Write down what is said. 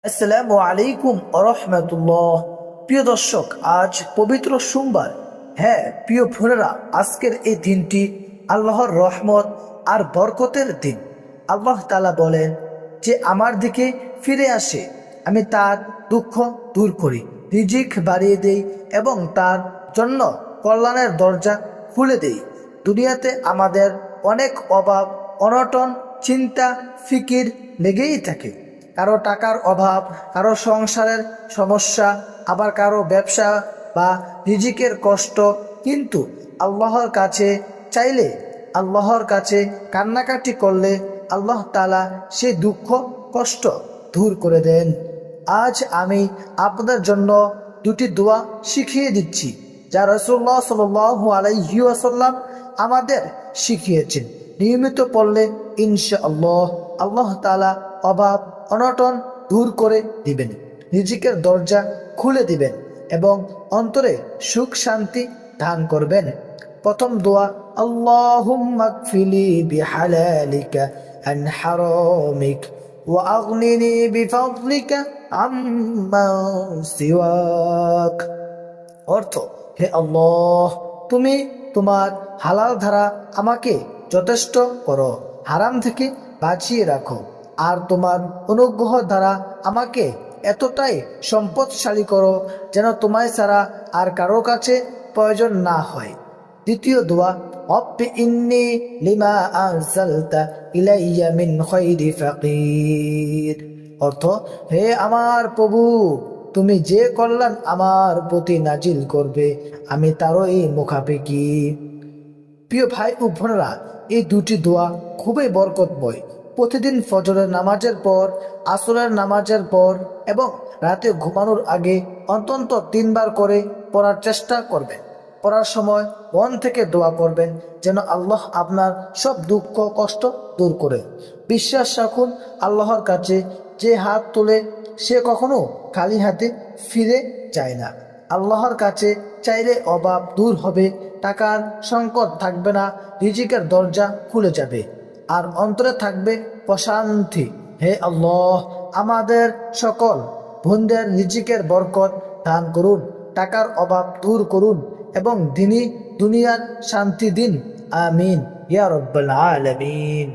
আসসালামু আলাইকুম আরহামাতুল্লাহ। প্রিয় দর্শক, আজ পবিত্র সোমবার। হ্যাঁ প্রিয় বোনেরা, আজকের এই দিনটি আল্লাহর রহমত আর বরকতের দিন। আল্লাহ তাআলা বলেন যে আমার দিকে ফিরে আসে, আমি তার দুঃখ দূর করি, রিজিক বাড়িয়ে দেই এবং তার জন্য কল্যাণের দরজা খুলে দেই। দুনিয়াতে আমাদের অনেক অভাব, অনটন, চিন্তা, ফিকির লেগেই থাকে। কারো টাকার অভাব, কারো সংসারের সমস্যা, আবার কারো ব্যবসা বা রিজিকের কষ্ট। কিন্তু আল্লাহর কাছে চাইলে, আল্লাহর কাছে কান্নাকাটি করলে আল্লাহ তাআলা সেই দুঃখ কষ্ট দূর করে দেন। আজ আমি আপনাদের জন্য দুটি দোয়া শিখিয়ে দিচ্ছি, যা রাসূলুল্লাহ সাল্লাল্লাহু আলাইহি ওয়াসাল্লাম আমাদের শিখিয়েছেন। নিয়মিত পড়লে ইনশাআল্লাহ আল্লাহ তাআলা অভাব অনটন দূর করে দিবেন, রিজিকের দরজা খুলে দিবেন এবং অন্তরে সুখ শান্তি দান করবেন। প্রথম দোয়া, আল্লাহুম্মা কফিলি বিহালালিকা আন হারামিক ওয়া আগনিনি বিফাদলিকা আম্মান সিওয়াক। অর্থ, হে আল্লাহ, তুমি তোমার হালাল ধারা আমাকে যথেষ্ট করো, হারাম থেকে বাঁচিয়ে রাখো, আর তোমার অনুগ্রহ দ্বারা আমাকে এতটাই সম্পদশালী করো যেন তোমায় ছাড়া আর কারো কাছে প্রয়োজন না হয়। দ্বিতীয় দোয়া, রব্বি ইন্নী লিমা আনজালতা ইলাইয়া মিন খাইরি ফাকির। অর্থ, হে আমার প্রভু, তুমি যে কল্যাণ আমার প্রতি নাজিল করবে আমি তারই মুখাপেক্ষী। প্রিয় ভাই ও বোনেরা, এই দুটি দোয়া খুবই বরকতময়। প্রতিদিন ফজরের নামাজের পর, আসরের নামাজের পর এবং রাতে ঘুমানোর আগে অন্তত 3 বার করে পড়ার চেষ্টা করবেন। পড়ার সময় মন থেকে দোয়া করবেন যেন আল্লাহ আপনার সব দুঃখ কষ্ট দূর করে। বিশ্বাস রাখুন, আল্লাহর কাছে যে হাত তোলে সে কখনো খালি হাতে ফিরে যায় না। আল্লাহর কাছে চাইলে অভাব দূর হবে, টাকার সংকট থাকবে না, রিজিকের দরজা খুলে যাবে আর অন্তরে থাকবে প্রশান্তি। হে আল্লাহ, আমাদের সকল বোনদের রিজিকের বরকত দান করুন, টাকার অভাব দূর করুন এবং দিনী দুনিয়ার শান্তি দিন। আমিন ইয়া রাব্বাল আলামিন।